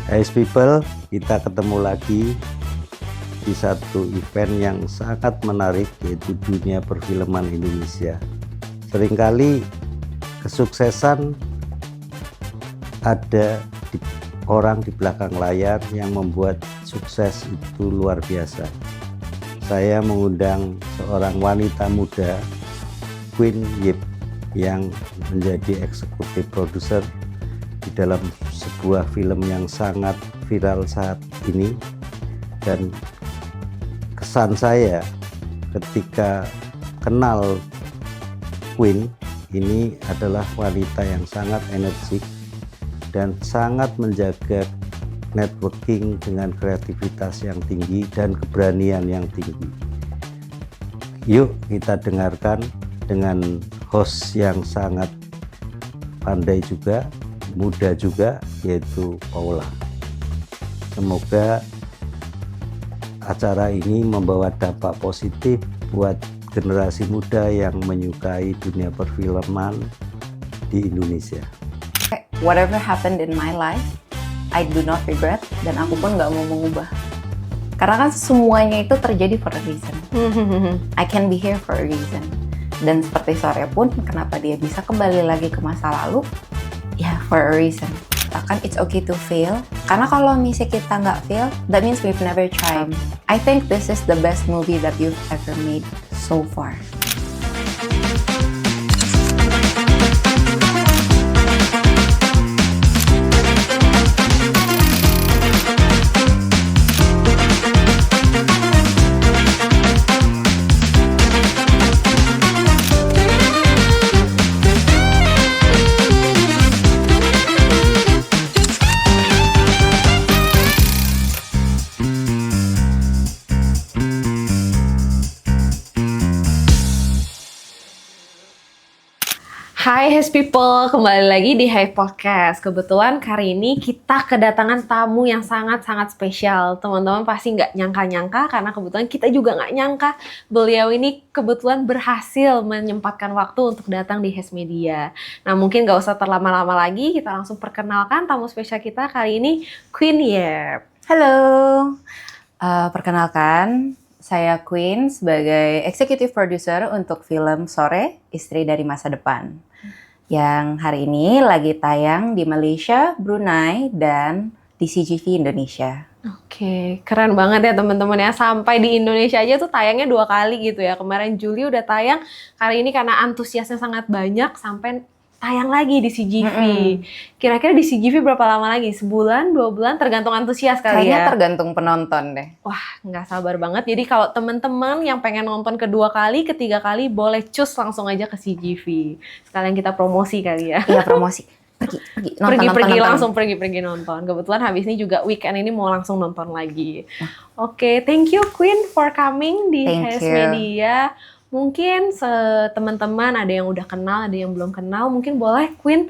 Guys people, kita ketemu lagi di satu event yang sangat menarik, yaitu dunia perfilman Indonesia. Seringkali kesuksesan ada di orang di belakang layar yang membuat sukses itu luar biasa. Saya mengundang seorang wanita muda, Queen Yip, yang menjadi eksekutif produser di dalam sebuah film yang sangat viral saat ini. Dan kesan saya ketika kenal Queen ini adalah wanita yang sangat energik dan sangat menjaga networking dengan kreativitas yang tinggi dan keberanian yang tinggi. Yuk kita dengarkan dengan host yang sangat pandai juga, muda juga, yaitu Paula. Semoga acara ini membawa dampak positif buat generasi muda yang menyukai dunia perfilman di Indonesia. Whatever happened in my life, I do not regret, dan aku pun nggak mau mengubah. Karena kan semuanya itu terjadi for a reason. I can be here for a reason. Dan seperti Sore pun, kenapa dia bisa kembali lagi ke masa lalu? Ya, for a reason. Bahkan it's okay to fail. Karena kalau misalnya kita nggak fail, that means we've never tried. I think this is the best movie that you've ever made so far. Hai Has People, kembali lagi di Hive Podcast. Kebetulan kali ini kita kedatangan tamu yang sangat-sangat spesial. Teman-teman pasti nggak nyangka-nyangka, karena kebetulan kita juga nggak nyangka beliau ini kebetulan berhasil menyempatkan waktu untuk datang di Has Media. Nah, mungkin nggak usah terlama-lama lagi, kita langsung perkenalkan tamu spesial kita kali ini, Queen Yip. Halo, perkenalkan, saya Queen sebagai executive producer untuk film Sore, Istri dari Masa Depan. Yang hari ini lagi tayang di Malaysia, Brunei, dan di CGV Indonesia. Oke, keren banget ya teman-teman ya. Sampai di Indonesia aja tuh tayangnya 2 kali gitu ya. Kemarin Juli udah tayang, kali ini karena antusiasnya sangat banyak sampai tayang lagi di CGV. Kira-kira di CGV berapa lama lagi? Sebulan, 2 bulan? Tergantung antusias kali Kayaknya ya. tergantung penonton deh. Wah, nggak sabar banget. Jadi kalau teman-teman yang pengen nonton kedua kali, ketiga kali, boleh cus langsung aja ke CGV. Sekalian kita promosi kali ya. Iya, promosi. Pergi, nonton. Langsung pergi nonton. Kebetulan habis ini juga weekend ini mau langsung nonton lagi. Oke, thank you Queen for coming di Thank Has you. Media. Mungkin teman-teman ada yang udah kenal, ada yang belum kenal. Mungkin boleh Queen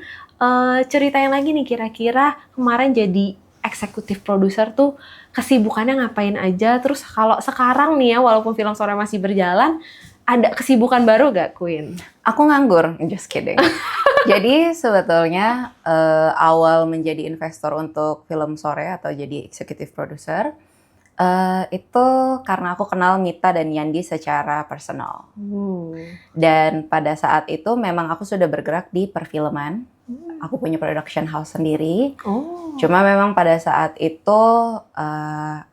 ceritain lagi nih kira-kira kemarin jadi eksekutif produser tuh kesibukannya ngapain aja. Terus kalau sekarang nih ya, walaupun film Sore masih berjalan, ada kesibukan baru gak Queen? Aku nganggur, just kidding. Jadi sebetulnya awal menjadi investor untuk film Sore atau jadi executive producer itu karena aku kenal Mita dan Yandi secara personal. Dan pada saat itu memang aku sudah bergerak di perfilman. Aku punya production house sendiri. Cuma memang pada saat itu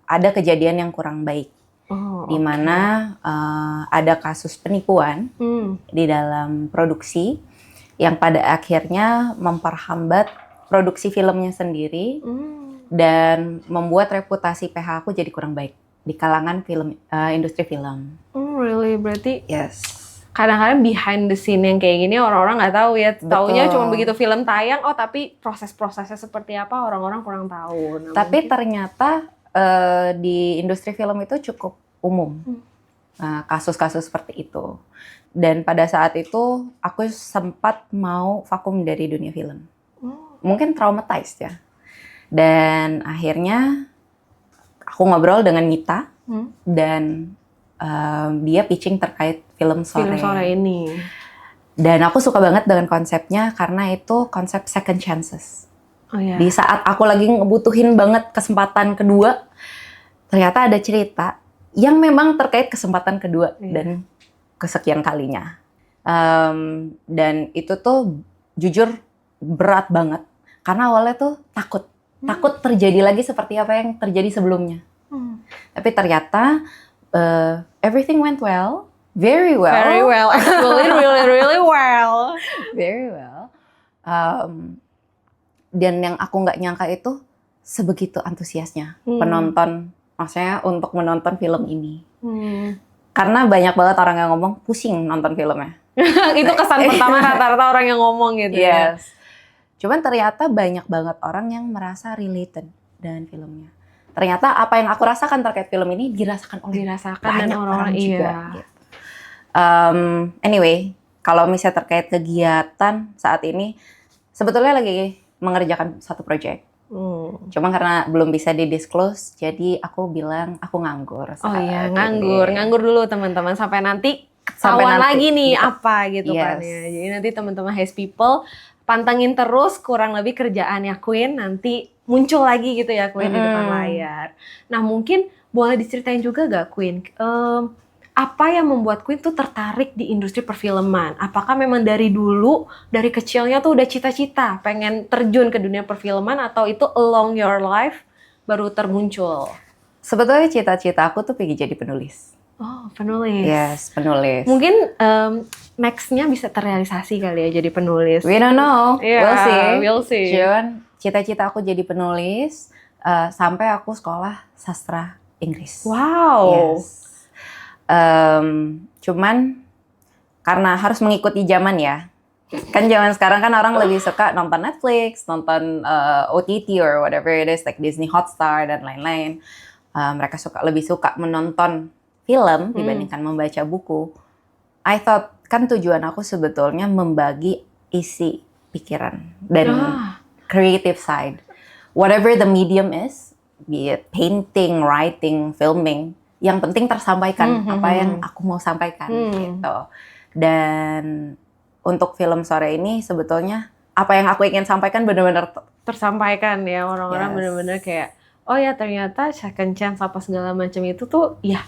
ada kejadian yang kurang baik. Di mana ada kasus penipuan di dalam produksi yang pada akhirnya memperhambat produksi filmnya sendiri. Dan membuat reputasi PH aku jadi kurang baik di kalangan film industri film. Really? Berarti Yes. kadang-kadang behind the scene yang kayak gini orang-orang nggak tahu ya. Taunya Betul. cuma begitu film tayang, oh tapi proses-prosesnya seperti apa orang-orang kurang tahu. Nah, Tapi mungkin ternyata di industri film itu cukup umum. Kasus-kasus seperti itu. Dan pada saat itu aku sempat mau vakum dari dunia film. Mungkin traumatized ya. Dan akhirnya aku ngobrol dengan Mita dan dia pitching terkait film Sore. Film Sore ini. Dan aku suka banget dengan konsepnya karena itu konsep second chances. Oh iya. Di saat aku lagi ngebutuhin banget kesempatan kedua, ternyata ada cerita yang memang terkait kesempatan kedua dan kesekian kalinya. Dan itu tuh jujur berat banget karena awalnya tuh takut terjadi lagi seperti apa yang terjadi sebelumnya. Tapi ternyata everything went well, very well, actually really well, very well. Dan yang aku nggak nyangka itu sebegitu antusiasnya penonton, maksudnya untuk menonton film ini. Karena banyak banget orang yang ngomong pusing nonton filmnya. Itu kesan pertama rata-rata orang yang ngomong gitu ya. Cuman ternyata banyak banget orang yang merasa related dengan filmnya. Ternyata apa yang aku rasakan terkait film ini dirasakan oleh banyak orang juga. Gitu. Anyway, kalau misalnya terkait kegiatan saat ini, sebetulnya lagi mengerjakan satu proyek. Cuma karena belum bisa di-disclose, jadi aku bilang aku nganggur. Oh iya, nganggur dulu teman-teman sampai nanti ketahuan lagi nih apa gitu kan ya. Jadi nanti teman-teman Haze People pantengin terus kurang lebih kerjaannya Queen, nanti muncul lagi gitu ya Queen di depan layar. Nah mungkin boleh diceritain juga gak Queen, apa yang membuat Queen tuh tertarik di industri perfilman? Apakah memang dari dulu, dari kecilnya tuh udah cita-cita pengen terjun ke dunia perfilman, atau itu along your life baru termuncul? Sebetulnya cita-cita aku tuh pengen jadi penulis. Oh, penulis. Yes, penulis. Mungkin next-nya bisa terrealisasi kali ya jadi penulis. We don't know. Yeah, we'll see. Cuman cita-cita aku jadi penulis sampai aku sekolah sastra Inggris. Wow. Yes. Cuman karena harus mengikuti zaman ya. Kan zaman sekarang kan orang lebih suka nonton Netflix, nonton OTT or whatever it is, like Disney Hotstar dan lain-lain. Mereka lebih suka menonton film dibandingkan membaca buku. I thought, kan tujuan aku sebetulnya membagi isi pikiran dan creative side. Whatever the medium is, be it painting, writing, filming, yang penting tersampaikan apa yang aku mau sampaikan gitu. Dan untuk film sore ini sebetulnya apa yang aku ingin sampaikan benar-benar tersampaikan ya, orang-orang benar-benar kayak oh ya ternyata second chance apa segala macam itu tuh ya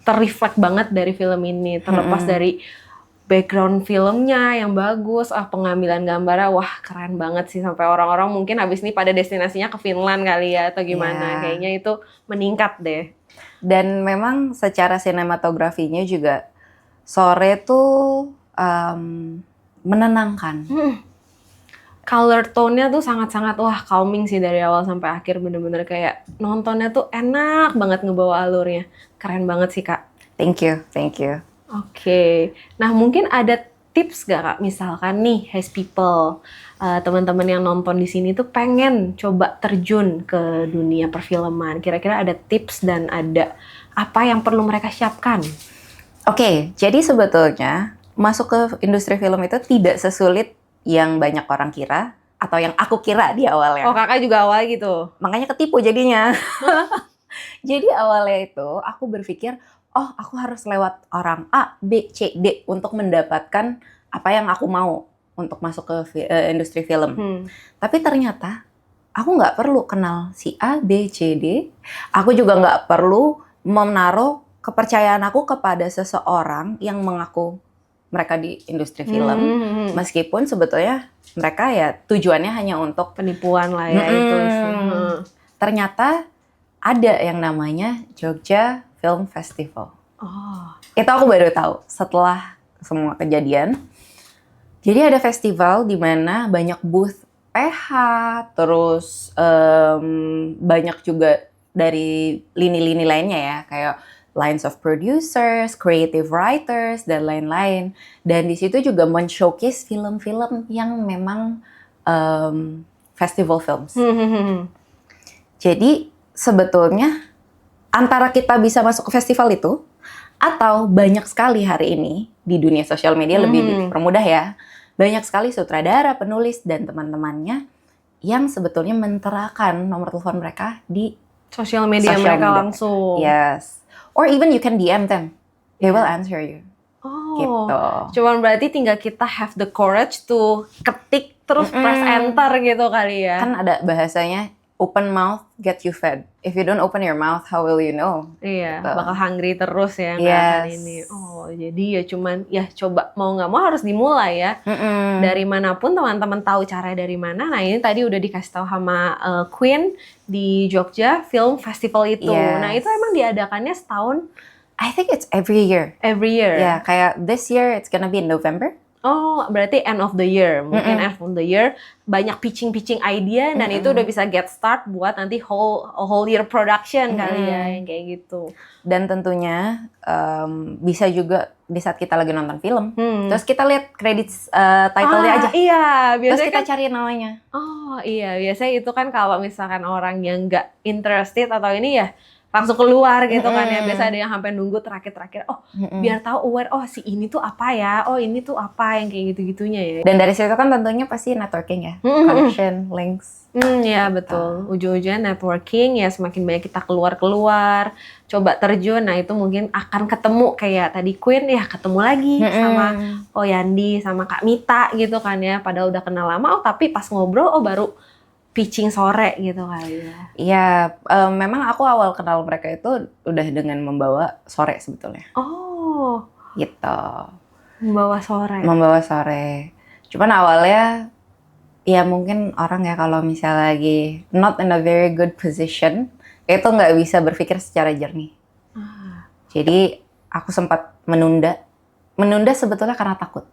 terreflect banget dari film ini, terlepas dari background filmnya yang bagus, pengambilan gambarnya wah keren banget sih, sampai orang-orang mungkin habis ini pada destinasinya ke Finland kali ya atau gimana, kayaknya itu meningkat deh. Dan memang secara sinematografinya juga sore tuh menenangkan. Color tone-nya tuh sangat-sangat wah calming sih dari awal sampai akhir, bener-bener kayak nontonnya tuh enak banget ngebawa alurnya. Keren banget sih Kak. Thank you. Oke. Nah mungkin ada tips gak Kak, misalkan nih Haze People, teman-teman yang nonton di sini tuh pengen coba terjun ke dunia perfilman. Kira-kira ada tips dan ada apa yang perlu mereka siapkan? Oke, jadi sebetulnya masuk ke industri film itu tidak sesulit yang banyak orang kira atau yang aku kira di awalnya. Oh kakak juga awal gitu? Makanya ketipu jadinya. Jadi awalnya itu aku berpikir, oh aku harus lewat orang A, B, C, D untuk mendapatkan apa yang aku mau untuk masuk ke industri film. Tapi ternyata aku nggak perlu kenal si A, B, C, D. Aku juga nggak perlu menaruh kepercayaan aku kepada seseorang yang mengaku mereka di industri film. Meskipun sebetulnya mereka ya tujuannya hanya untuk penipuan lah ya itu. Ternyata ada yang namanya Jogja Film Festival. Itu aku baru tahu setelah semua kejadian. Jadi ada festival di mana banyak booth PH, terus banyak juga dari lini-lini lainnya ya, kayak lines of producers, creative writers, dan lain-lain. Dan di situ juga men-showcase film-film yang memang festival films. Jadi sebetulnya antara kita bisa masuk ke festival itu, atau banyak sekali hari ini di dunia sosial media lebih dipermudah ya, banyak sekali sutradara, penulis, dan teman-temannya yang sebetulnya menterakan nomor telepon mereka di sosial media mereka langsung. Yes. Or even you can DM them. They will answer you. Oh, gitu. Cuman berarti tinggal kita have the courage to ketik terus press enter gitu kali ya. Kan ada bahasanya, open mouth get you fed. If you don't open your mouth, how will you know? Iya, Gitu. bakal hungry terus ya nggak akan ini. Oh, jadi ya cuman ya coba mau nggak mau harus dimulai ya. Dari manapun teman-teman tahu cara dari mana. Nah ini tadi udah dikasih tahu sama Queen di Jogja Film Festival itu. Yes. Nah itu emang diadakannya setahun I think it's every year. every year. Ya, kayak this year it's gonna be in November. Oh, berarti end of the year. Mungkin end of the year banyak pitching idea dan itu udah bisa get start buat nanti whole year production kali ya yang kayak gitu. Dan tentunya bisa juga di saat kita lagi nonton film, terus kita lihat credits title-nya aja. Iya, Terus biasanya kita kan, cari namanya. oh iya, biasanya itu kan kalau misalkan orang yang nggak interested atau ini ya langsung keluar gitu kan ya. Biasa ada yang sampai nunggu terakhir-terakhir. Oh, biar tahu aware. Oh, si ini tuh apa ya? Oh, ini tuh apa yang kayak gitu-gitunya ya. Dan dari situ kan tentunya pasti networking ya, connection, links. Ya betul. Ujung-ujungnya networking ya, semakin banyak kita keluar-keluar, coba terjun. Nah itu mungkin akan ketemu kayak tadi Queen ya, ketemu lagi sama Oh Yandi, sama Kak Mita gitu kan ya. Padahal udah kenal lama. Oh tapi pas ngobrol, oh baru pitching sore gitu kali ya. Iya, memang aku awal kenal mereka itu udah dengan membawa sore sebetulnya. Oh, Gitu. membawa sore. Membawa sore. Cuman awalnya ya mungkin orang ya kalau misalnya lagi not in a very good position, itu nggak bisa berpikir secara jernih. Jadi aku sempat menunda. Menunda sebetulnya karena takut.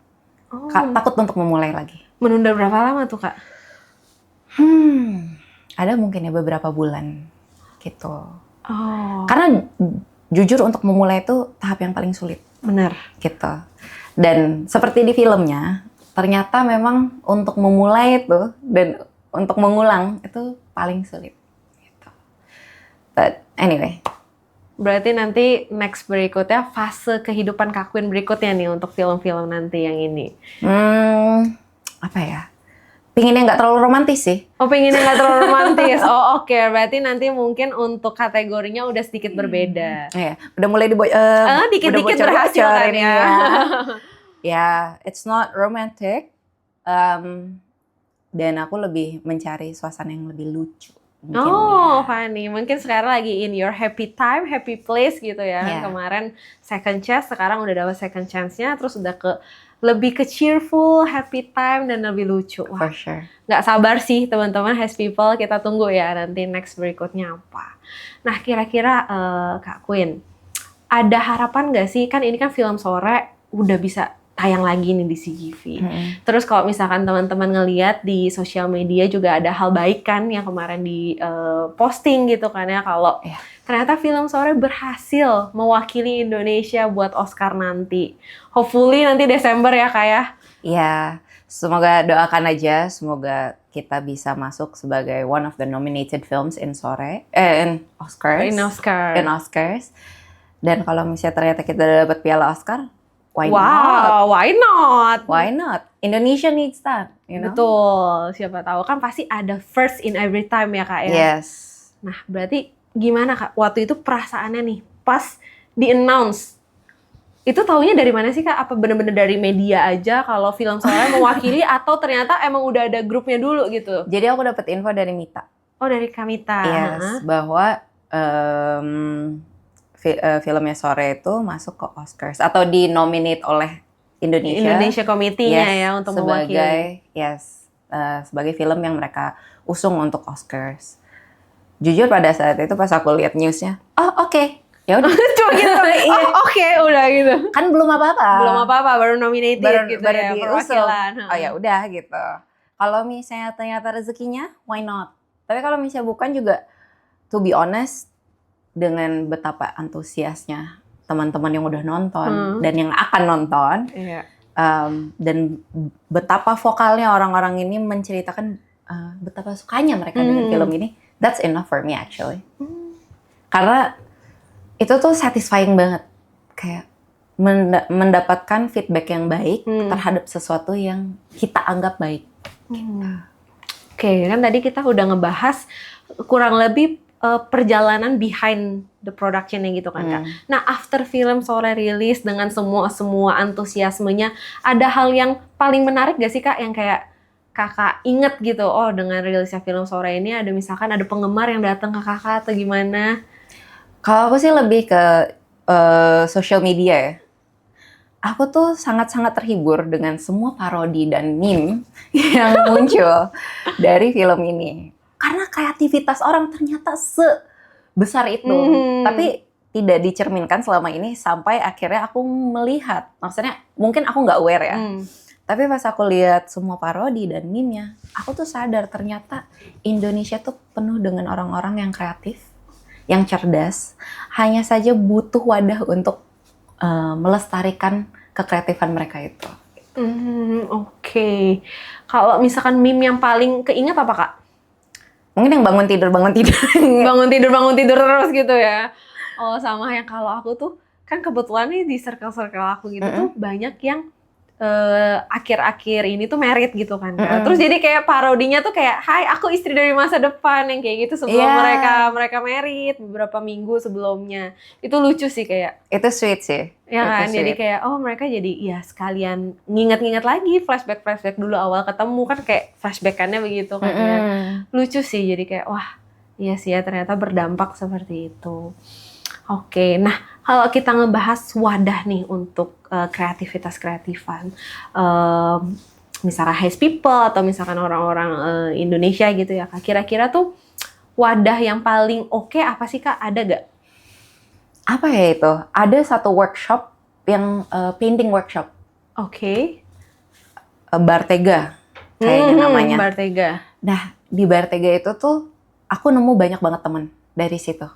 Oh, Takut untuk memulai lagi. menunda berapa lama tuh Kak? Ada mungkin ya beberapa bulan gitu. Oh, Karena jujur untuk memulai itu tahap yang paling sulit benar. gitu. Dan seperti di filmnya, ternyata memang untuk memulai itu dan untuk mengulang itu paling sulit. Gitu. But anyway, Berarti nanti next berikutnya fase kehidupan Kak Queen berikutnya nih untuk film-film nanti yang ini. apa ya? Pinginnya nggak terlalu romantis sih. Oh, pengennya nggak terlalu romantis. Oh, oke. Berarti nanti mungkin untuk kategorinya udah sedikit berbeda. Ya, udah mulai Dikit-dikit berhasil kan ini ya. Ya, it's not romantic. Dan aku lebih mencari suasana yang lebih lucu. Mungkin Oh, ya. funny. Mungkin sekarang lagi in your happy time, happy place gitu ya. Yeah. Kemarin second chance, sekarang udah dapat second chance-nya, terus udah lebih ke cheerful, happy time, dan lebih lucu. Wah, For sure. nggak sabar sih teman-teman, Has People. Kita tunggu ya nanti next berikutnya apa. Nah, kira-kira Kak Queen, ada harapan nggak sih? Kan ini kan film sore udah bisa tayang lagi nih di CGV. Terus kalau misalkan teman-teman ngelihat di sosial media juga ada hal baik kan yang kemarin di posting gitu kan ya, kalau ternyata film sore berhasil mewakili Indonesia buat Oscar nanti. Hopefully nanti Desember ya Kak ya. Iya, semoga doakan aja, semoga kita bisa masuk sebagai one of the nominated films in Oscars. In Oscars. Dan kalau misalnya ternyata kita dapat piala Oscar, why not? Wow, why not? Why not? Indonesia needs that, you know? Betul, siapa tahu kan pasti ada first in every time ya Kak ya. Yes. Nah, berarti gimana Kak waktu itu perasaannya nih pas di-announce? Itu taunya dari mana sih Kak? Apa bener-bener dari media aja kalau film sore mewakili atau ternyata emang udah ada grupnya dulu gitu? Jadi aku dapat info dari Mita. Oh, dari Kamita. Yes, bahwa filmnya sore itu masuk ke Oscars atau di-nominate oleh Indonesia Committee-nya ya untuk mewakili. Sebagai film yang mereka usung untuk Oscars. Jujur pada saat itu pas aku lihat newsnya, oh oke. Ya udah, Cuma gitu. Oke, udah gitu. kan belum apa-apa. Belum apa-apa, baru nominated gitu baru ya, diusung. perwakilan. Oh ya udah gitu. Kalau misalnya ternyata rezekinya, why not? Tapi kalau misalnya bukan juga, to be honest, dengan betapa antusiasnya teman-teman yang udah nonton dan yang akan nonton, dan betapa vokalnya orang-orang ini menceritakan betapa sukanya mereka dengan film ini, that's enough for me actually. Karena itu tuh satisfying banget, kayak mendapatkan feedback yang baik terhadap sesuatu yang kita anggap baik. Oke, kan tadi kita udah ngebahas kurang lebih perjalanan behind the production-nya gitu kan Kak. Nah, after film sore rilis dengan semua antusiasmenya, ada hal yang paling menarik gak sih Kak yang kayak kakak inget gitu, oh dengan rilisnya film Sore ini ada misalkan ada penggemar yang datang ke kakak atau gimana? Kalau aku sih lebih ke social media ya. Aku tuh sangat-sangat terhibur dengan semua parodi dan meme yang muncul dari film ini. Karena kreativitas orang ternyata sebesar itu. Tapi tidak dicerminkan selama ini sampai akhirnya aku melihat. Maksudnya mungkin aku nggak aware ya. Tapi pas aku lihat semua parodi dan meme-nya, aku tuh sadar ternyata Indonesia tuh penuh dengan orang-orang yang kreatif, yang cerdas. Hanya saja butuh wadah untuk melestarikan kekreatifan mereka itu. Oke. Kalau misalkan meme yang paling keinget apa Kak? Mungkin yang bangun tidur. bangun tidur terus gitu ya. Oh sama yang kalau aku tuh, kan kebetulan nih di circle-circle aku gitu tuh banyak yang akhir-akhir ini tuh married gitu kan. Terus jadi kayak parodinya tuh kayak, hai aku istri dari masa depan, yang kayak gitu sebelum mereka married beberapa minggu sebelumnya. Itu lucu sih kayak. Itu sweet sih. Ya kan, Itu jadi sweet. kayak oh mereka jadi ya sekalian nginget-nginget lagi flashback dulu awal ketemu kan kayak flashback-annya begitu kan ya. Lucu sih jadi kayak wah iya sih ya ternyata berdampak seperti itu. Oke, nah kalau kita ngebahas wadah nih untuk kreativitas-kreatifan, misalnya Haze People atau misalkan orang-orang Indonesia gitu ya Kak, kira-kira tuh wadah yang paling oke apa sih Kak? Ada gak? Apa ya itu? Ada satu workshop yang painting workshop. Oke. Bartega kayaknya namanya. Bartega. Nah, di Bartega itu tuh aku nemu banyak banget teman dari situ.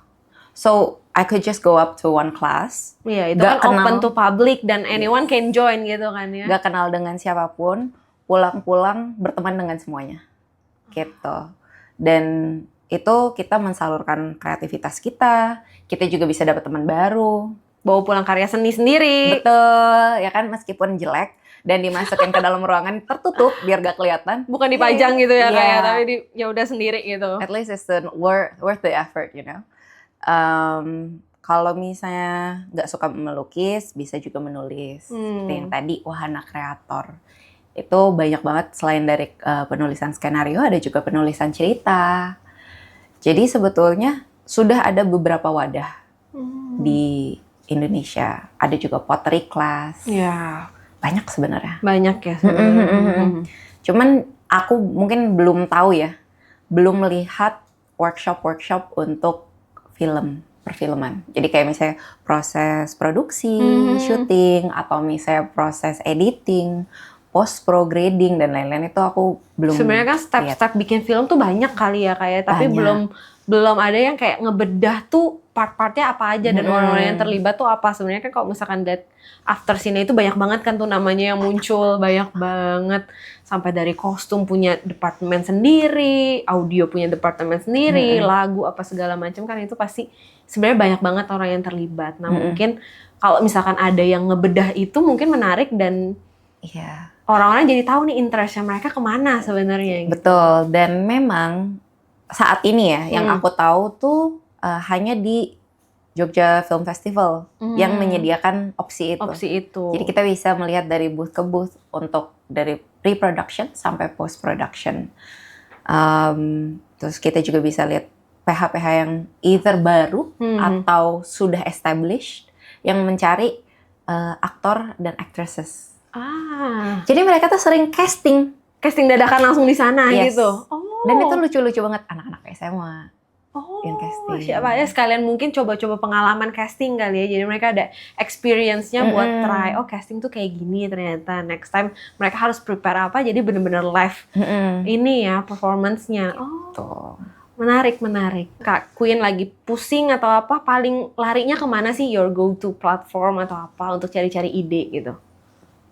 So, I could just go up to one class. Iya, itu kan open to public dan anyone can join gitu kan ya. Gak kenal dengan siapapun, pulang-pulang berteman dengan semuanya. Gitu. Dan itu kita mensalurkan kreativitas kita juga bisa dapat teman baru. Bawa pulang karya seni sendiri. Betul, ya kan meskipun jelek dan dimasukin ke dalam ruangan tertutup biar gak kelihatan. Bukan dipajang gitu ya kayak, tapi ya udah sendiri gitu. At least it's worth the effort, you know. Kalau misalnya nggak suka melukis, bisa juga menulis. Seperti yang tadi, wahana kreator. Itu banyak banget selain dari penulisan skenario, ada juga penulisan cerita. Jadi sebetulnya sudah ada beberapa wadah di Indonesia. Ada juga pottery class. Ya. Banyak sebenarnya. Banyak ya sebenarnya. Cuman aku mungkin belum tahu ya, belum melihat workshop untuk perfilman. Jadi kayak misalnya proses produksi, syuting, atau misalnya proses editing, post-pro grading dan lain-lain itu aku belum. Sebenarnya kan step-step bikin film tuh banyak kali ya kayak, tapi belum ada yang kayak ngebedah tuh part-partnya apa aja dan orang-orang yang terlibat tuh apa. Sebenarnya kan kalau misalkan lihat after scene itu banyak banget kan tuh namanya yang muncul, banyak banget. Sampai dari kostum punya departemen sendiri, audio punya departemen sendiri, lagu apa segala macam kan itu pasti sebenarnya banyak banget orang yang terlibat. Nah mungkin kalau misalkan ada yang ngebedah itu mungkin menarik dan orang-orang jadi tahu nih interestnya mereka kemana sebenarnya. Gitu. Betul, dan memang saat ini ya yang aku tahu tuh hanya di Jogja Film Festival yang menyediakan opsi itu. Jadi kita bisa melihat dari booth ke booth untuk dari pre-production sampai post-production. Terus kita juga bisa lihat PH-PH yang either baru atau sudah established yang mencari aktor dan actresses. Jadi mereka tuh sering casting dadakan langsung di sana gitu. Dan itu lucu-lucu banget anak-anak SMA. Yang casting. Siapa ya sekalian mungkin coba-coba pengalaman casting kali ya. Jadi mereka ada experience-nya buat try. Oh casting tuh kayak gini ternyata. Next time mereka harus prepare apa. Jadi bener-bener live ini ya performance-nya. Menarik. Kak Queen lagi pusing atau apa? Paling larinya kemana sih your go-to platform atau apa untuk cari-cari ide gitu?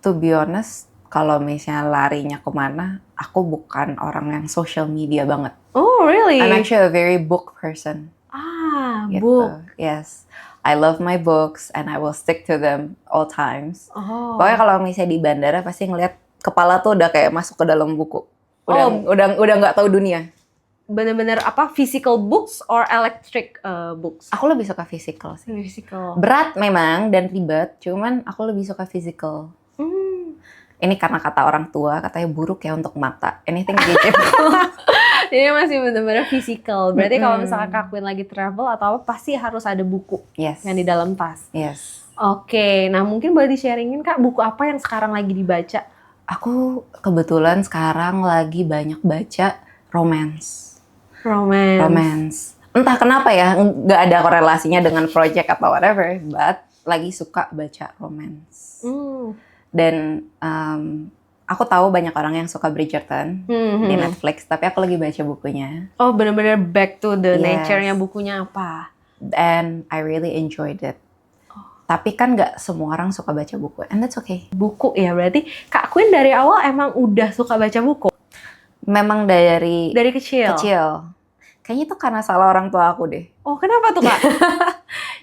To be honest, kalau misalnya larinya kemana, aku bukan orang yang social media banget. Oh, really? I'm actually a very book person. Gitu. Book. Yes. I love my books and I will stick to them all times. Pokoknya kalau misalnya di bandara pasti ngeliat kepala tuh udah kayak masuk ke dalam buku. Udah nggak tahu dunia. Bener-bener apa? Physical books or electric books? Aku lebih suka physical sih. Physical. Berat memang dan ribet, cuman aku lebih suka physical. Ini karena kata orang tua, katanya buruk ya untuk mata. Anything digital. Jadi masih benar-benar physical. Berarti kalau Mm-mm. misalkan Kak Queen lagi travel atau apa, pasti harus ada buku Yes. yang di dalam tas. Yes. Oke, nah mungkin boleh di-sharingin Kak, buku apa yang sekarang lagi dibaca? Aku kebetulan sekarang lagi banyak baca romance. Romance. Entah kenapa ya, nggak ada korelasinya dengan project atau whatever, but lagi suka baca romance. Dan aku tahu banyak orang yang suka Bridgerton di Netflix, tapi aku lagi baca bukunya. Oh, benar-benar back to the Yes. nature-nya bukunya apa? And I really enjoyed it. Tapi kan nggak semua orang suka baca buku, and that's okay. Buku ya, berarti Kak Queen dari awal emang udah suka baca buku? Memang dari Kecil? Kayaknya itu karena salah orang tua aku deh. Oh, kenapa tuh Kak?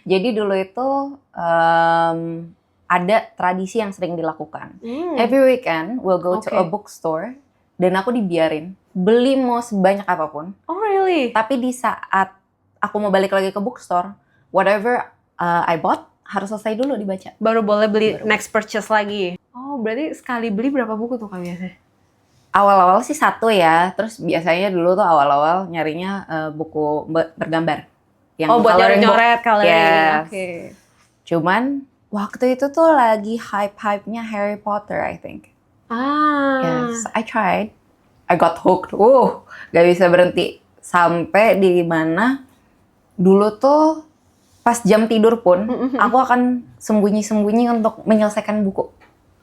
Jadi dulu itu ada tradisi yang sering dilakukan. Every weekend we'll go to Okay. a bookstore dan aku dibiarin beli mau sebanyak apapun. Oh, really? Tapi di saat aku mau balik lagi ke bookstore, whatever I bought harus selesai dulu dibaca. Baru boleh beli Baru. next purchase lagi? Oh, berarti sekali beli berapa buku tuh Kak biasanya? Awal-awal sih satu ya, terus biasanya dulu tuh awal-awal nyarinya buku bergambar. Yang Buat coloring book. nyoret-nyoret, coloring. Yes. Oke. Cuman waktu itu tuh lagi hype-hypenya Harry Potter, I think. Yes, I tried. I got hooked. Gak bisa berhenti. Sampai di mana dulu tuh pas jam tidur pun aku akan sembunyi-sembunyi untuk menyelesaikan buku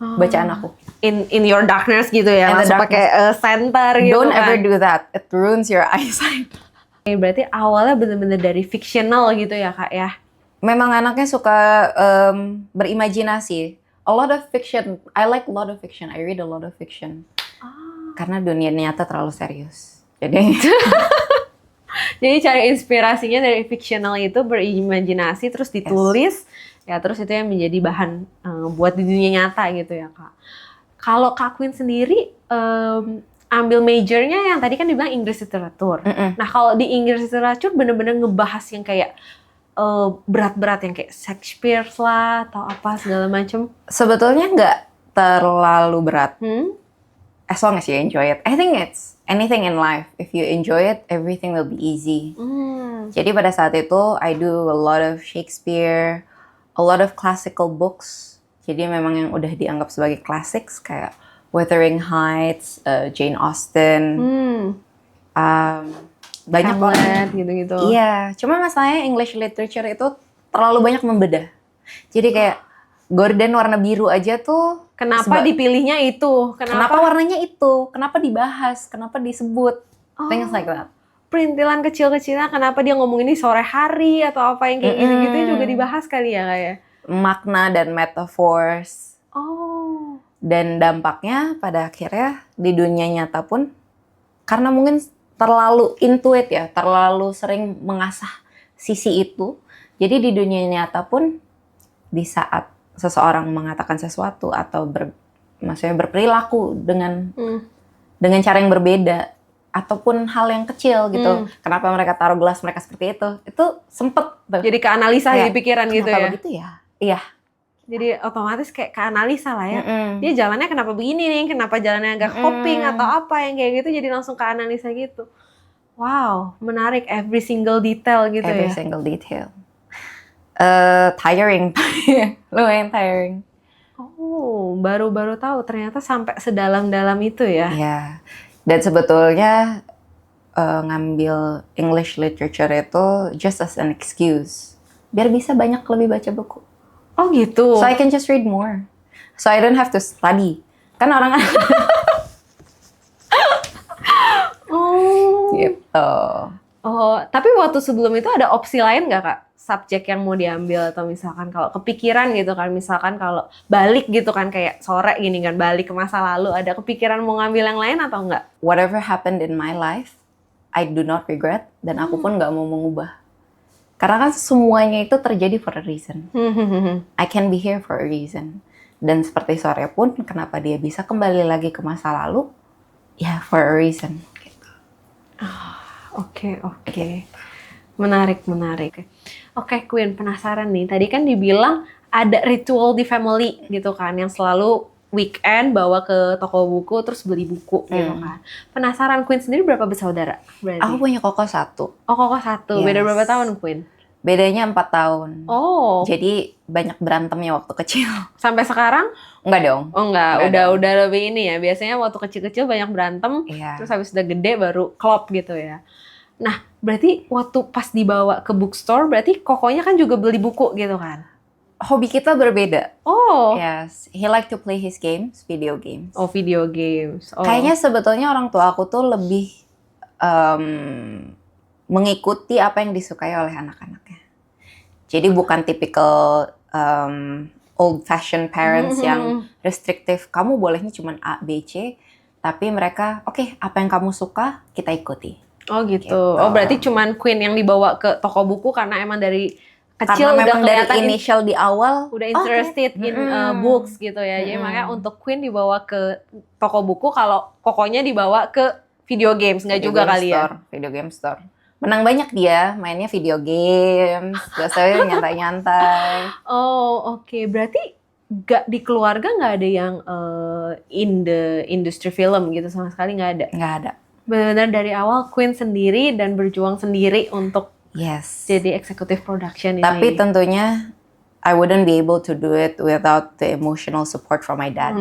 bacaan aku. In your darkness gitu ya, In the langsung pakai center gitu. Don't kan. ever do that. It ruins your eyesight. Oke, berarti awalnya bener-bener dari fictional gitu ya Kak ya? Memang anaknya suka berimajinasi. A lot of fiction. I like a lot of fiction. I read a lot of fiction. Karena dunia nyata terlalu serius. Jadi Jadi cari inspirasinya dari fictional itu, berimajinasi, terus ditulis, ya terus itu yang menjadi bahan buat di dunia nyata gitu ya Kak. Kalau Kak Queen sendiri ambil majornya yang tadi kan dibilang Inggris literatur. Nah kalau di Inggris literatur bener-bener ngebahas yang kayak berat-berat yang kayak Shakespeare lah atau apa segala macam. sebetulnya nggak terlalu berat. As long as you enjoy it. I think it's anything in life. If you enjoy it, everything will be easy. Jadi pada saat itu, I do a lot of Shakespeare, a lot of classical books. Jadi memang yang udah dianggap sebagai classics kayak Wuthering Heights, Jane Austen, banyak Hamlet orang. gitu-gitu. Iya, cuma masalahnya English literature itu terlalu banyak membedah. Jadi kayak Gordon warna biru aja tuh. Kenapa dipilihnya itu? Kenapa warnanya itu? Kenapa dibahas? Kenapa disebut? Things like that. Perintilan kecil-kecilnya kenapa dia ngomong ini sore hari atau apa yang kayak gitu-gitu juga dibahas kali ya kayak. Makna dan metaphors. Dan dampaknya pada akhirnya di dunia nyata pun karena mungkin terlalu intuit ya, terlalu sering mengasah sisi itu. Jadi di dunia nyata pun di saat seseorang mengatakan sesuatu atau maksudnya berperilaku dengan cara yang berbeda ataupun hal yang kecil gitu. Kenapa mereka taruh gelas mereka seperti itu? Itu sempet tuh. Jadi keanalisa di pikiran gitu ya. Kenapa begitu ya? Iya. Jadi otomatis kayak keanalisa lah ya. Dia jalannya kenapa begini nih? Kenapa jalannya agak hopping atau apa yang kayak gitu, jadi langsung keanalisa gitu. Wow, menarik, every single detail gitu Every ya. single detail. Tiring. Lumayan tiring. Oh, baru-baru tahu ternyata sampai sedalam-dalam itu ya. Iya. Dan sebetulnya ngambil English literature itu just as an excuse. Biar bisa lebih baca buku. Oh gitu. So I can just read more. So I don't have to study. Kan orang gitu. Oh, tapi waktu sebelum itu ada opsi lain nggak Kak? Subjek yang mau diambil atau misalkan kalau kepikiran gitu kan, misalkan kalau balik gitu kan kayak sore gini kan balik ke masa lalu, ada kepikiran mau ngambil yang lain atau enggak? Whatever happened in my life, I do not regret dan aku pun nggak mau mengubah. Karena kan semuanya itu terjadi for a reason. I can be here for a reason. Dan seperti sore pun, kenapa dia bisa kembali lagi ke masa lalu? Ya, for a reason. Oke. Menarik. Oke, Queen, penasaran nih. Tadi kan dibilang ada ritual di family gitu kan, yang selalu weekend bawa ke toko buku terus beli buku gitu kan. Penasaran, Queen sendiri berapa bersaudara berarti? Aku punya koko 1. Oh, koko 1. Beda Yes. berapa tahun, Queen? Bedanya 4 tahun. Oh, Jadi banyak berantemnya waktu kecil. sampai sekarang? Enggak dong. Oh enggak, Enggak dong. udah lebih ini ya. Biasanya waktu kecil-kecil banyak berantem, Iya. terus habis udah gede baru klop gitu ya. Nah, berarti waktu pas dibawa ke bookstore, berarti kokonya kan juga beli buku gitu kan? Hobi kita berbeda. Oh, Yes, he like to play his games, video games. oh video games. Oh. Kayaknya sebetulnya orang tua aku tuh lebih mengikuti apa yang disukai oleh anak-anaknya. Jadi bukan tipikal old fashioned parents yang restriktif. Kamu bolehnya cuma A, B, C. Tapi mereka, oke, apa yang kamu suka, kita ikuti. Oh gitu. Gitu. Oh berarti cuman Queen yang dibawa ke toko buku karena emang dari kecil Karena udah memang dari kelihatan initial di awal, udah interested in books gitu ya. Jadi makanya untuk Queen dibawa ke toko buku, kalau kokonya dibawa ke video games, nggak juga kali ya? Video game store. Menang banyak dia, mainnya video games, biasanya nyantai-nyantai. Oh oke. Berarti nggak di keluarga nggak ada yang in the industry film gitu sama sekali, nggak ada? Nggak ada. Benar dari awal Queen sendiri dan berjuang sendiri untuk Yes. jadi executive production ini. Tapi tentunya I wouldn't be able to do it without the emotional support from my dad.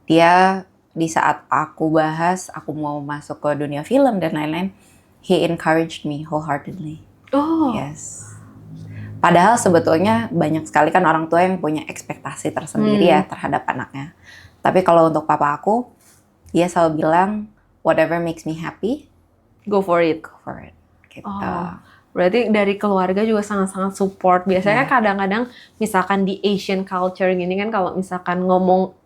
Dia di saat aku bahas aku mau masuk ke dunia film dan lain-lain, he encouraged me wholeheartedly. Oh. Yes. Padahal sebetulnya banyak sekali kan orang tua yang punya ekspektasi tersendiri ya terhadap anaknya. Tapi kalau untuk papa aku, dia selalu bilang, whatever makes me happy, Go for it. go for it. Gitu. Oh. Berarti dari keluarga juga sangat-sangat support. Biasanya kadang-kadang misalkan di Asian culture gini kan, kalau misalkan ngomong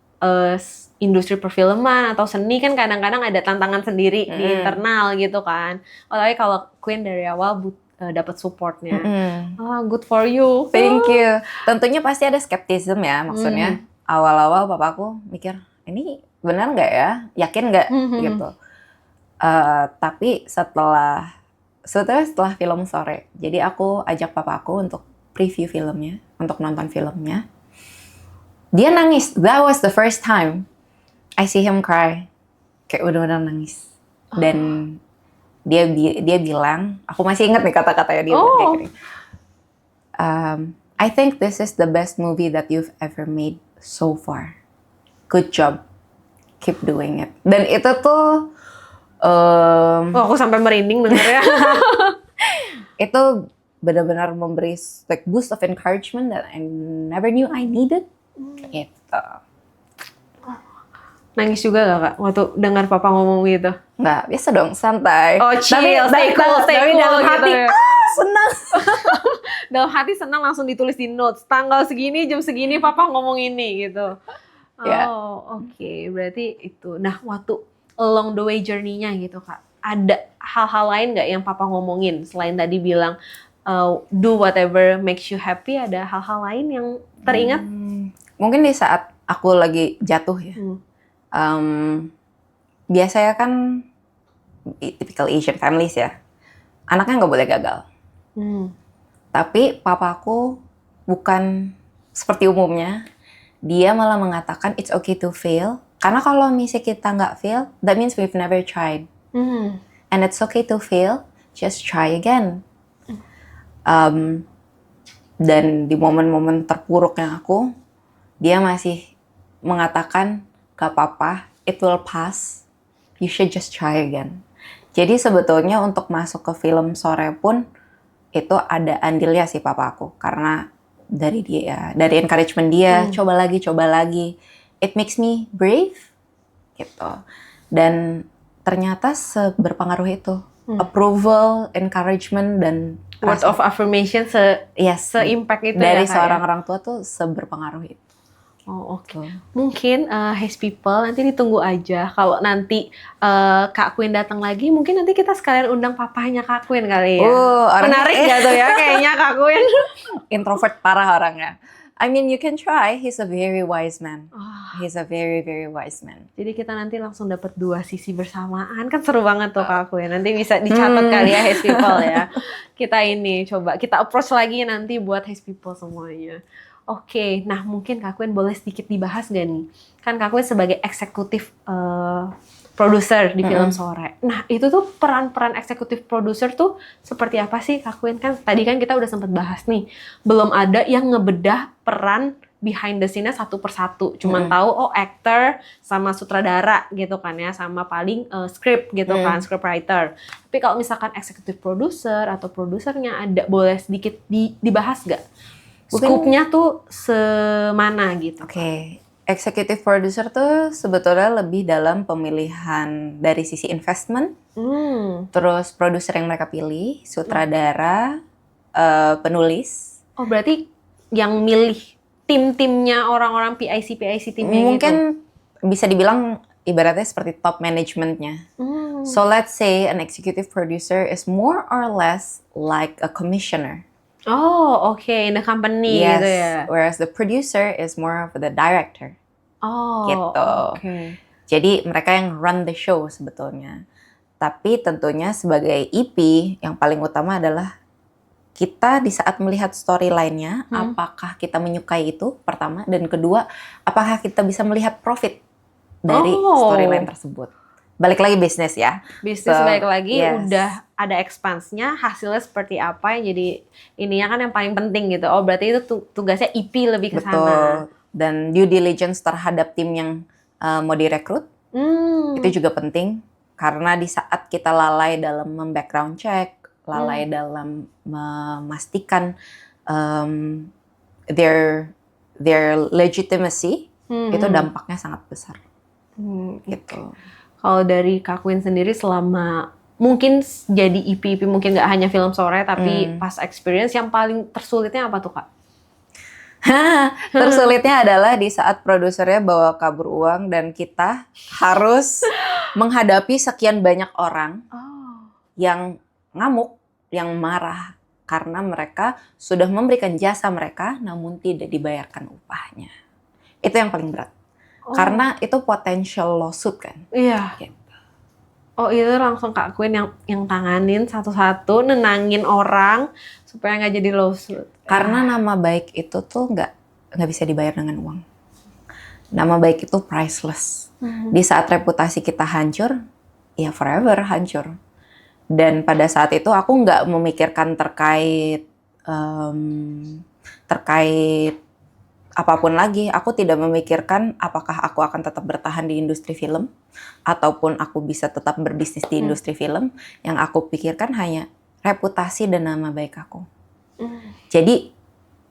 industri perfilman atau seni kan kadang-kadang ada tantangan sendiri di internal gitu kan. Oh, tapi kalau Queen dari awal dapat supportnya. Good for you. Thank you. Tentunya pasti ada skeptism ya, maksudnya awal-awal papaku mikir, ini benar nggak ya? Yakin nggak? Gitu. Tapi setelah film sore, jadi aku ajak papaku untuk preview filmnya, untuk nonton filmnya. Dia nangis. That was the first time I see him cry. Kayak benar-benar nangis. Dan dia bilang, aku masih ingat nih kata-katanya dia bilang kayak gini. I think this is the best movie that you've ever made so far. Good job. Keep doing it. Dan itu tuh aku sampai merinding dengarnya. itu benar-benar memberi like boost of encouragement that I never knew I needed. Gitu. Nangis juga gak Kak waktu dengar papa ngomong gitu? Nggak, biasa dong, santai. Oh, chill, stay cool tapi dalam gitu hati, ya. senang. Dalam hati senang, langsung ditulis di notes. Tanggal segini, jam segini papa ngomong ini gitu. Ya. Oh, oke. Berarti itu. Nah, waktu along the way journey-nya gitu Kak, ada hal-hal lain nggak yang papa ngomongin? Selain tadi bilang, do whatever makes you happy, ada hal-hal lain yang teringat? Mungkin di saat aku lagi jatuh ya. Biasanya kan typical Asian families ya, anaknya nggak boleh gagal. Tapi papaku bukan seperti umumnya, dia malah mengatakan it's okay to fail. Karena kalau misalnya kita nggak fail, that means we've never tried. And it's okay to fail, just try again. Dan di momen-momen terpuruknya aku, dia masih mengatakan, gak apa-apa, it will pass, you should just try again. Jadi sebetulnya untuk masuk ke film sore pun, itu ada andilnya sih papa aku. Karena dari dia, dari encouragement dia, coba lagi. It makes me brave, gitu. Dan ternyata seberpengaruh itu. Approval, encouragement, dan Word of affirmation se-impact itu dari ya Kak, seorang ya? orang tua tuh seberpengaruh itu. Oh oke. Mungkin Haze People nanti ditunggu aja. Kalau nanti Kak Queen datang lagi, mungkin nanti kita sekalian undang papahnya Kak Queen kali ya. Menarik gak tuh ya kayaknya Kak Queen? Introvert parah orangnya. I mean, you can try. He's a very wise man. He's a very, very wise man. Jadi kita nanti langsung dapat 2 sisi bersamaan. Kan seru banget tuh Kak Queen. Nanti bisa dicatat kali ya Haze People ya. Kita ini coba, kita approach lagi nanti buat Haze People semuanya. Oke, nah mungkin Kak Queen boleh sedikit dibahas gak nih? Kan Kak Queen sebagai eksekutif produser di film Sore. Nah itu tuh peran-peran eksekutif produser tuh seperti apa sih Kak Queen? Kan tadi kan kita udah sempat bahas nih, belum ada yang ngebedah peran behind the scene-nya satu persatu. Cuman tahu oh actor sama sutradara gitu kan ya, sama paling script gitu kan, script writer. Tapi kalau misalkan eksekutif produser atau produsernya ada, boleh sedikit dibahas gak? Scoop-nya tuh semana gitu. Oke. Executive producer tuh sebetulnya lebih dalam pemilihan dari sisi investment, terus produser yang mereka pilih, sutradara, penulis. Oh berarti yang milih tim-timnya orang-orang PIC timnya gitu? Mungkin bisa dibilang ibaratnya seperti top managementnya. So let's say an executive producer is more or less like a commissioner. Oh oke, in the company gitu ya? Whereas the producer is more of the director. Oh gitu. Okay. Jadi mereka yang run the show sebetulnya. Tapi tentunya sebagai EP yang paling utama adalah kita di saat melihat storyline-nya, apakah kita menyukai itu pertama, dan kedua, apakah kita bisa melihat profit dari storyline tersebut. Balik lagi bisnis ya. Bisnis balik lagi udah ada expense-nya, hasilnya seperti apa yang jadi ininya kan yang paling penting gitu. Oh berarti itu tugasnya EP lebih ke sana. Betul. Dan due diligence terhadap tim yang mau direkrut itu juga penting karena di saat kita lalai dalam background check, lalai dalam memastikan their legitimacy, itu dampaknya sangat besar. Gitu. Kalau dari Kak Queen sendiri selama mungkin jadi EP mungkin nggak hanya film Sore tapi pas experience yang paling tersulitnya apa tuh Kak? Tersulitnya adalah di saat produsernya bawa kabur uang dan kita harus menghadapi sekian banyak orang yang ngamuk, yang marah karena mereka sudah memberikan jasa mereka namun tidak dibayarkan upahnya. Itu yang paling berat. Karena itu potential lawsuit kan. Iya. Gitu. Oh itu langsung Kak Queen yang tanganin satu-satu, nenangin orang supaya nggak jadi lawsuit. Karena nama baik itu tuh nggak bisa dibayar dengan uang. Nama baik itu priceless. Di saat reputasi kita hancur, ya forever hancur. Dan pada saat itu aku nggak memikirkan terkait apapun lagi. Aku tidak memikirkan apakah aku akan tetap bertahan di industri film ataupun aku bisa tetap berbisnis di industri film. Yang aku pikirkan hanya reputasi dan nama baik aku. Jadi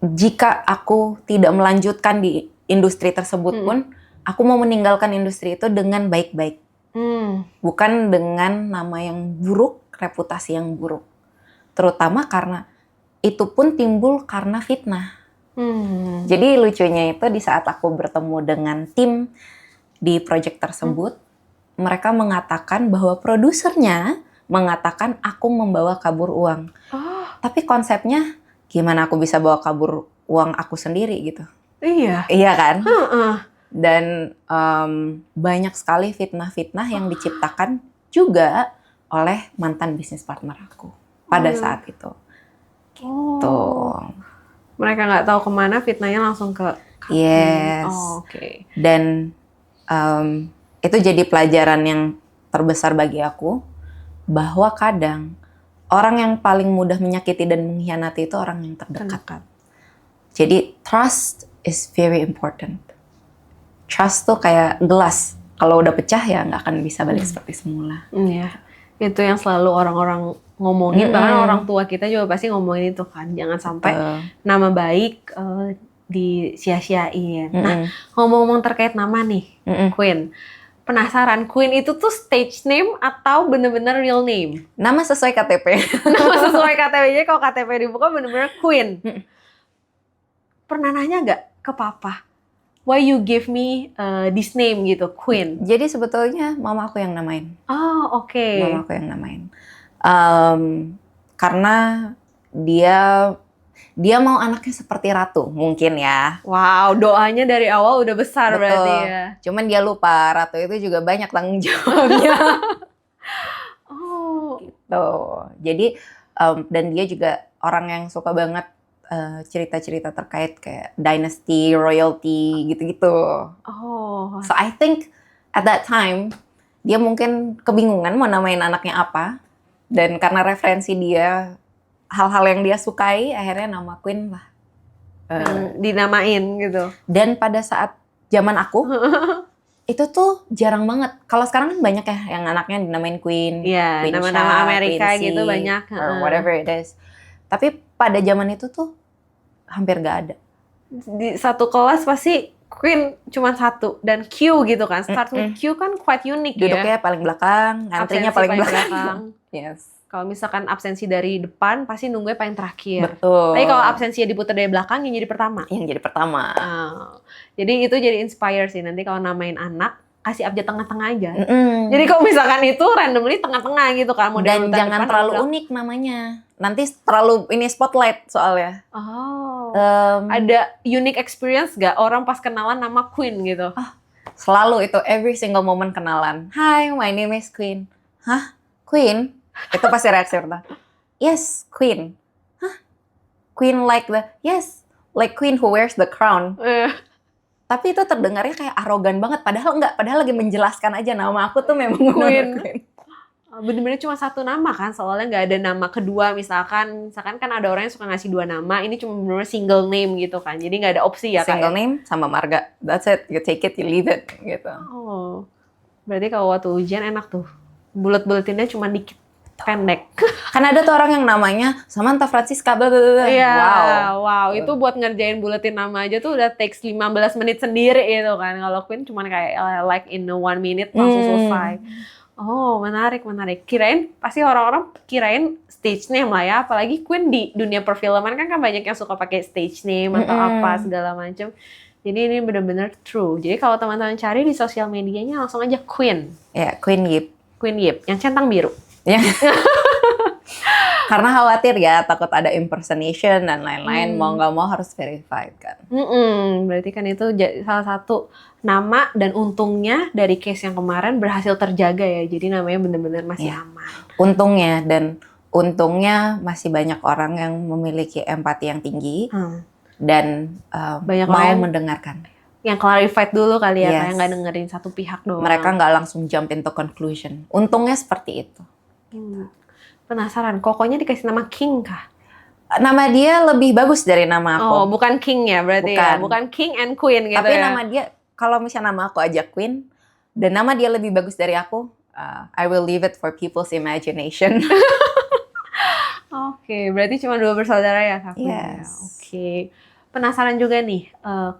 jika aku tidak melanjutkan di industri tersebut pun, aku mau meninggalkan industri itu dengan baik-baik. Bukan dengan nama yang buruk, reputasi yang buruk. Terutama karena itu pun timbul karena fitnah. Jadi lucunya itu di saat aku bertemu dengan tim di proyek tersebut, mereka mengatakan bahwa produsernya mengatakan aku membawa kabur uang. Tapi konsepnya gimana aku bisa bawa kabur uang aku sendiri gitu? Iya. Iya kan? Dan banyak sekali fitnah-fitnah yang diciptakan juga oleh mantan bisnis partner aku pada saat itu. Gitu. Mereka nggak tahu kemana, fitnahnya langsung ke kaki. Yes. Oke. Dan itu jadi pelajaran yang terbesar bagi aku bahwa kadang orang yang paling mudah menyakiti dan mengkhianati itu orang yang terdekat. Jadi trust is very important. Trust tuh kayak gelas, kalau udah pecah ya nggak akan bisa balik seperti semula. Iya, itu yang selalu orang-orang ngomongin, bahkan orang tua kita juga pasti ngomongin itu kan, jangan sampai nama baik disia-siain. Nah, ngomong-ngomong terkait nama nih, Queen. Penasaran, Queen itu tuh stage name atau bener-bener real name? Nama sesuai KTP. Nama sesuai KTP-nya, kalau KTP dibuka bener-bener Queen. Pernah nanya nggak ke papa? Why you give me this name gitu, Queen? Jadi sebetulnya mama aku yang namain. Oh, oke. Mama aku yang namain. Karena dia mau anaknya seperti ratu, mungkin ya. Wow, doanya dari awal udah besar. Betul. Berarti ya. Cuman dia lupa, ratu itu juga banyak tanggung jawabnya. Oh. Gitu. Jadi, dan dia juga orang yang suka banget cerita-cerita terkait kayak dynasty, royalty gitu-gitu. Oh, So I think at that time dia mungkin kebingungan mau namain anaknya apa, dan karena referensi dia hal-hal yang dia sukai, akhirnya nama Queen lah. yang dinamain gitu. Dan pada saat zaman aku itu tuh jarang banget. Kalau sekarang kan banyak ya yang anaknya dinamain Queen, Iya, Queen nama-nama Shah, Amerika Queen gitu C, banyak. or whatever it is. Tapi pada zaman itu tuh hampir gak ada. Di satu kelas pasti Queen cuma satu dan Q gitu kan. Start with Q kan quite unique ya. Duduknya paling belakang, antrinya Absensi paling belakang. Yes. Kalau misalkan absensi dari depan pasti nunggunya paling terakhir. Betul. Tapi kalau absensinya diputar dari belakang yang jadi pertama. Yang jadi pertama. Jadi itu jadi inspire sih nanti kalau namain anak kasih abjad tengah-tengah aja. Mm-mm. Jadi kalau misalkan itu randomly tengah-tengah gitu kan. Dan jangan terlalu unik namanya. Nanti terlalu ini spotlight soalnya. Oh. Ada unique experience gak orang pas kenalan nama Queen gitu? Selalu itu every single moment kenalan. Hi, my name is Queen. Hah? Queen? Itu pasti reaksi pertama. Yes, Queen. Hah? Queen like like Queen who wears the crown. Tapi itu terdengarnya kayak arogan banget. Padahal enggak. Padahal lagi menjelaskan aja nama aku tuh memang Queen. Bener-bener cuma satu nama kan, soalnya nggak ada nama kedua misalkan kan ada orang yang suka ngasih dua nama, ini cuma bener-bener single name gitu kan, jadi nggak ada opsi ya Single name sama marga, that's it, you take it, you leave it gitu. Oh, berarti kalau waktu ujian enak tuh, bulet-buletinnya cuma dikit, pendek. Kan ada tuh orang yang namanya Samantha Francisca, blablabla. Iya, wow. itu buat ngerjain buletin nama aja tuh udah takes 15 menit sendiri gitu kan, kalau Queen cuma kayak like in 1 minute langsung selesai. Oh, menarik. Kirain, pasti orang-orang kirain stage name lah ya. Apalagi Queen di dunia perfilman kan banyak yang suka pakai stage name atau apa segala macam. Jadi ini benar-benar true. Jadi kalau teman-teman cari di sosial medianya langsung aja Queen. Ya, Queen Yip. Queen Yip, yang centang biru. Ya. Karena khawatir ya, takut ada impersonation dan lain-lain. Mau nggak mau harus verified kan. Berarti kan itu salah satu nama, dan untungnya dari case yang kemarin berhasil terjaga ya. Jadi namanya benar-benar masih aman. Untungnya masih banyak orang yang memiliki empati yang tinggi dan banyak mau lain mendengarkan. Yang clarified dulu kali ya, Yes. kayak nggak dengerin satu pihak doang. Mereka nggak langsung jump into conclusion. Untungnya seperti itu. Penasaran, kokonya dikasih nama King kah? Nama dia lebih bagus dari nama aku. Oh, bukan King ya berarti ya? Bukan King and Queen gitu Tapi ya? nama dia, kalau misalnya nama aku aja Queen, dan nama dia lebih bagus dari aku, I will leave it for people's imagination. Oke, berarti cuma 2 bersaudara ya Kak Queen? Yes. Oke. Penasaran juga nih,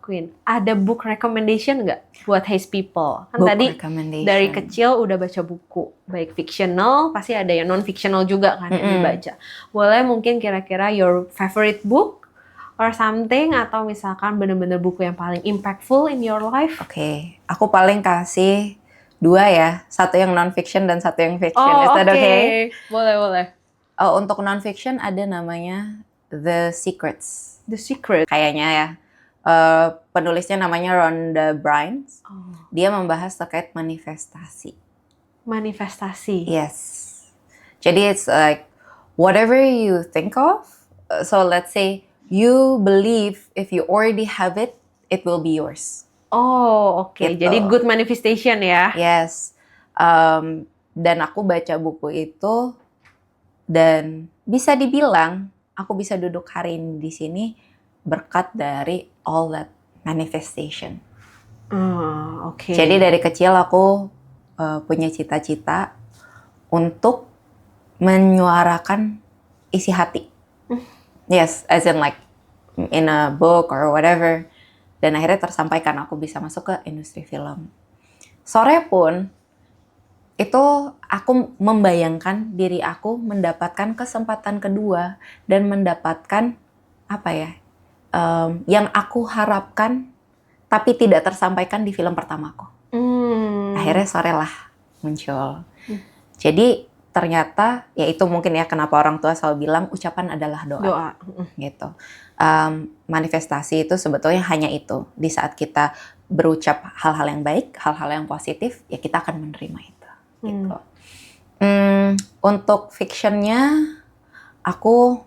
Queen. Ada book recommendation nggak buat Haze People? Kan Book tadi recommendation. dari kecil udah baca buku. Baik fictional, pasti ada yang non-fictional juga kan yang dibaca. Boleh mungkin kira-kira your favorite book or something, atau misalkan bener-bener buku yang paling impactful in your life? Oke, aku paling kasih 2 ya. Satu yang non-fiction dan satu yang fiction. Oh, Is that okay? Boleh. Untuk non-fiction ada namanya The Secrets. The Secret. Kayaknya ya. Penulisnya namanya Rhonda Byrne. Dia membahas terkait manifestasi. Manifestasi. Yes. Jadi it's like whatever you think of. So let's say you believe if you already have it, it will be yours. Oh, oke. Gitu. Jadi good manifestation ya. Yes. Dan aku baca buku itu dan bisa dibilang aku bisa duduk hari ini di sini berkat dari all that manifestation. Oke. Jadi dari kecil aku punya cita-cita untuk menyuarakan isi hati. Yes, as in like in a book or whatever. Dan akhirnya tersampaikan, aku bisa masuk ke industri film. Sore pun itu aku membayangkan diri aku mendapatkan kesempatan kedua dan mendapatkan apa ya, yang aku harapkan tapi tidak tersampaikan di film pertamaku. Akhirnya sore lah muncul. Jadi ternyata ya itu mungkin ya kenapa orang tua selalu bilang ucapan adalah doa. Gitu. Manifestasi itu sebetulnya hanya itu. Di saat kita berucap hal-hal yang baik, hal-hal yang positif, ya kita akan menerima itu. Gitu. Untuk fictionnya aku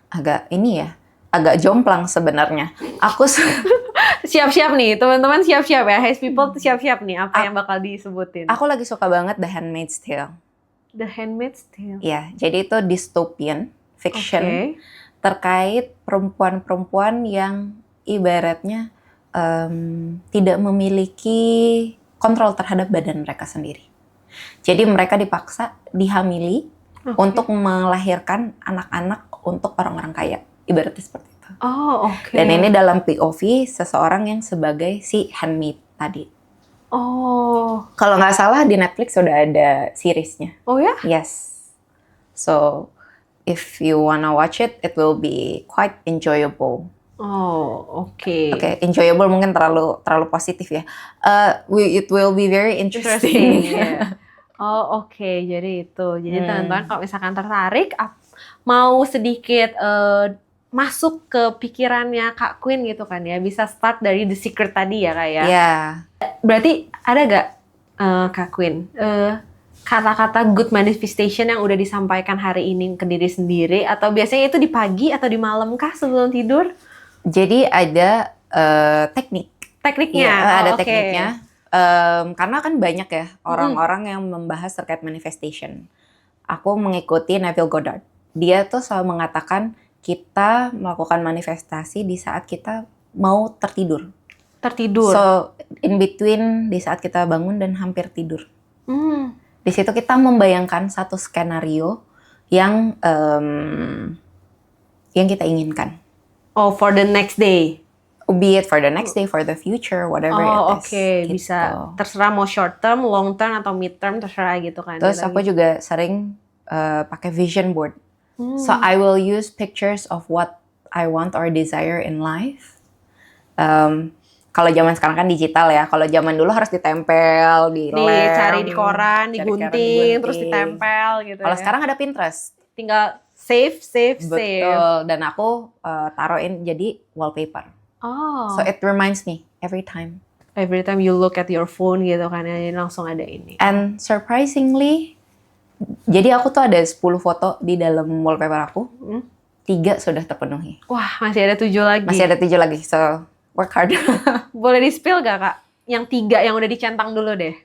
agak ini ya, agak jomplang sebenarnya. Aku Siap-siap nih, teman-teman siap-siap ya. Has people siap-siap nih apa yang bakal disebutin. aku lagi suka banget The Handmaid's Tale. The Handmaid's Tale. Ya, jadi itu dystopian fiction Oke. terkait perempuan-perempuan yang ibaratnya tidak memiliki kontrol terhadap badan mereka sendiri. Jadi mereka dipaksa dihamili Oke. untuk melahirkan anak-anak untuk orang-orang kaya, ibaratnya seperti itu. Oh, oke. Dan ini dalam POV seseorang yang sebagai si handmaid tadi. Oh. Kalau nggak salah di Netflix sudah ada seriesnya. Oh ya? Yes. So if you wanna watch it, it will be quite enjoyable. Oh, oke. Oke, enjoyable mungkin terlalu positif ya. It will be very interesting. ya. Oh, oke. Jadi itu. Jadi Hmm. teman-teman kalau misalkan tertarik mau sedikit masuk ke pikirannya Kak Queen gitu kan ya, bisa start dari The Secret tadi ya Kak ya. Ya. Berarti ada gak Kak Queen kata-kata good manifestation yang udah disampaikan hari ini ke diri sendiri, atau biasanya itu di pagi atau di malam kah sebelum tidur? Jadi ada Tekniknya? Iya, Oh, ada oke. tekniknya. Karena kan banyak ya orang-orang yang membahas terkait manifestation. Aku mengikuti Neville Goddard. Dia tuh selalu mengatakan kita melakukan manifestasi di saat kita mau tertidur. Tertidur. So in between di saat kita bangun dan hampir tidur. Hmm. Di situ kita membayangkan satu skenario yang kita inginkan. Oh, for the next day. Be it for the next day, for the future, whatever it Oh, is. oke. gitu. Bisa terserah mau short term, long term, atau mid term, terserah gitu kan. Terus Kita aku juga sering pakai vision board. So I will use pictures of what I want or desire in life. Kalau zaman sekarang kan digital ya. Kalau zaman dulu harus ditempel, dicari di koran, cari digunting, terus ditempel gitu. Kalau ya. sekarang ada Pinterest. Tinggal save. Betul. Dan aku taruhin jadi wallpaper. Oh. So it reminds me every time. Every time you look at your phone gitu kan, ya, langsung ada ini. And surprisingly, jadi aku tuh ada 10 foto di dalam wallpaper aku. 3 sudah terpenuhi. Wah, masih ada 7 lagi. Masih ada 7 lagi. So work hard. Boleh di-spill gak Kak? Yang 3 yang udah dicentang dulu deh.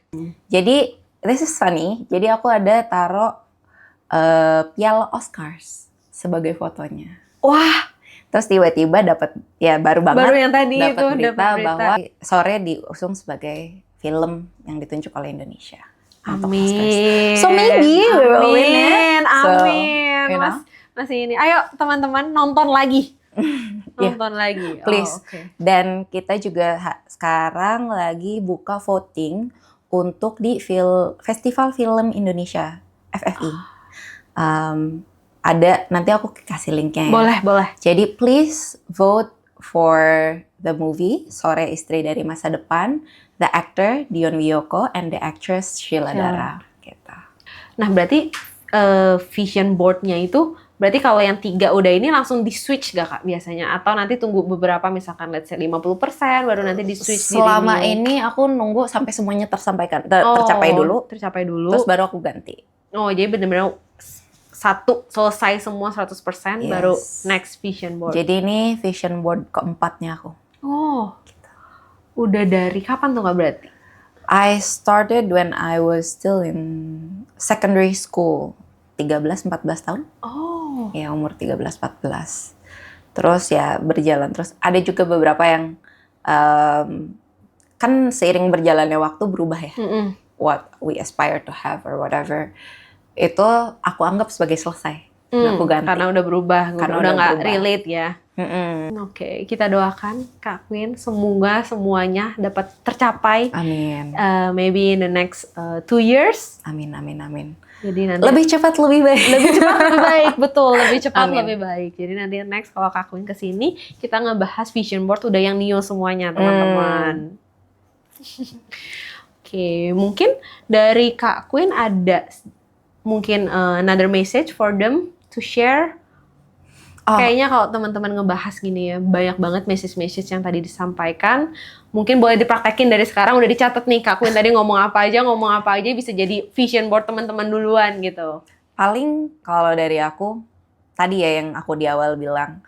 Jadi this is funny. Jadi aku ada taruh piala Oscars sebagai fotonya. Wah, Terus tiba-tiba dapat, ya baru banget baru yang tadi dapat itu berita dapat berita. bahwa sore diusung sebagai film yang ditunjuk oleh Indonesia. untuk Oscars. Amin. So maybe we will win it. So, Amin. you know. Masih ini. Ayo teman-teman nonton lagi. Yeah. Nonton lagi. Please. Oh, oke. Dan kita juga sekarang lagi buka voting untuk di Festival Film Indonesia, FFI. Ada, nanti aku kasih linknya ya. Boleh. Jadi please vote for the movie Sore Istri dari Masa Depan, the actor Dion Wiyoko, and the actress Sheila Dara. Gitu. Nah berarti vision board-nya itu, berarti kalau yang 3 udah ini langsung di-switch gak Kak biasanya? Atau nanti tunggu beberapa misalkan let's say 50% baru nanti di-switch? Selama ini aku nunggu sampai semuanya tercapai dulu. Tercapai dulu. Terus baru aku ganti. Oh jadi benar-benar satu selesai semua 100% baru Yes. next vision board. Jadi ini vision board keempatnya aku. Oh, udah dari kapan tuh Kak berarti? I started when I was still in secondary school. 13-14 tahun. Oh. Ya umur 13-14. Terus ya berjalan terus. Ada juga beberapa yang kan seiring berjalannya waktu berubah ya. What we aspire to have or whatever. Itu aku anggap sebagai selesai. Aku ganti. Karena udah berubah, Karena udah udah nggak berubah. relate ya. Oke, kita doakan Kak Queen semoga semuanya dapat tercapai. Amin. Maybe in the next 2 years. Amin. Jadi nanti Lebih cepat lebih baik. lebih baik, betul, lebih cepat Amin. lebih baik. Jadi nanti next kalau Kak Queen kesini kita ngebahas vision board udah yang new semuanya teman-teman. Oke, mungkin dari Kak Queen ada mungkin another message for them to share. Oh. Kayaknya kalau teman-teman ngebahas gini ya, banyak banget message-message yang tadi disampaikan. Mungkin boleh dipraktekin dari sekarang, udah dicatat nih Kak Queen tadi ngomong apa aja bisa jadi vision board teman-teman duluan gitu. Paling kalau dari aku, tadi ya yang aku di awal bilang,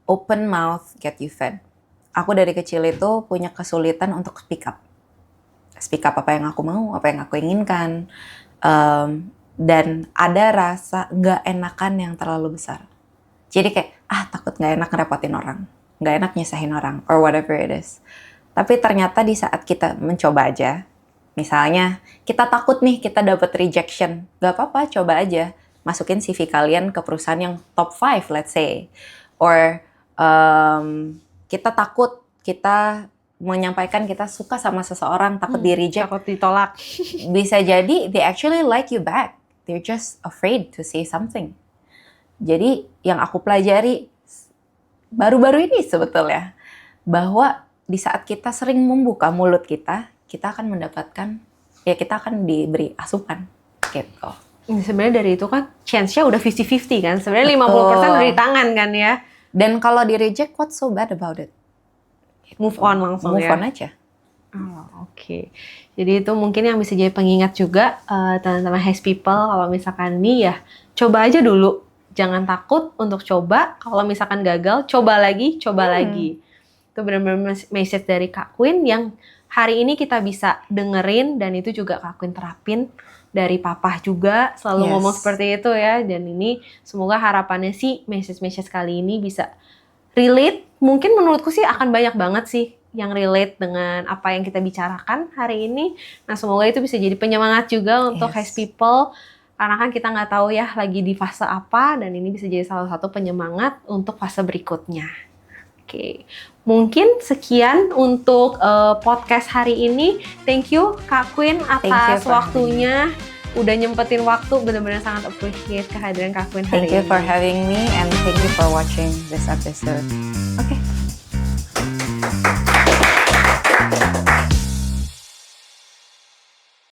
open mouth get you fed. Aku dari kecil itu punya kesulitan untuk speak up. Speak up apa yang aku mau, apa yang aku inginkan. Dan ada rasa nggak enakan yang terlalu besar. Jadi kayak, takut nggak enak ngerepotin orang. Nggak enak nyusahin orang, or whatever it is. Tapi ternyata di saat kita mencoba aja, misalnya kita takut nih kita dapat rejection. Nggak apa-apa, coba aja. Masukin CV kalian ke perusahaan yang top 5, let's say. Or kita takut, kita menyampaikan kita suka sama seseorang, takut di-reject. Takut ditolak. Bisa jadi they actually like you back. They're just afraid to say something. Jadi yang aku pelajari baru-baru ini sebetulnya, bahwa di saat kita sering membuka mulut kita akan mendapatkan, ya kita akan diberi asupan gitu. Sebenarnya dari itu kan chance-nya udah 50-50 kan. Sebenarnya 50% udah di tangan kan ya. Dan kalau di-reject, what's so bad about it? Move on langsung Move ya. on aja. Oh, oke. Jadi itu mungkin yang bisa jadi pengingat juga teman-teman Has People, kalau misalkan nih ya coba aja dulu. Jangan takut untuk coba. Kalau misalkan gagal, coba lagi. Itu benar-benar message dari Kak Queen yang hari ini kita bisa dengerin, dan itu juga Kak Queen terapin dari Papa juga, selalu ngomong seperti itu ya. Dan ini semoga harapannya sih message-message kali ini bisa relate. Mungkin menurutku sih akan banyak banget sih yang relate dengan apa yang kita bicarakan hari ini. Nah, semoga itu bisa jadi penyemangat juga untuk Has People. Karena kan kita nggak tahu ya lagi di fase apa, dan ini bisa jadi salah satu penyemangat untuk fase berikutnya. Oke, mungkin sekian untuk podcast hari ini. Thank you Kak Queen atas waktunya. Udah nyempetin waktu, benar-benar sangat appreciate kehadiran Kak Queen hari ini. Thank you for having me and thank you for watching this episode. Okay.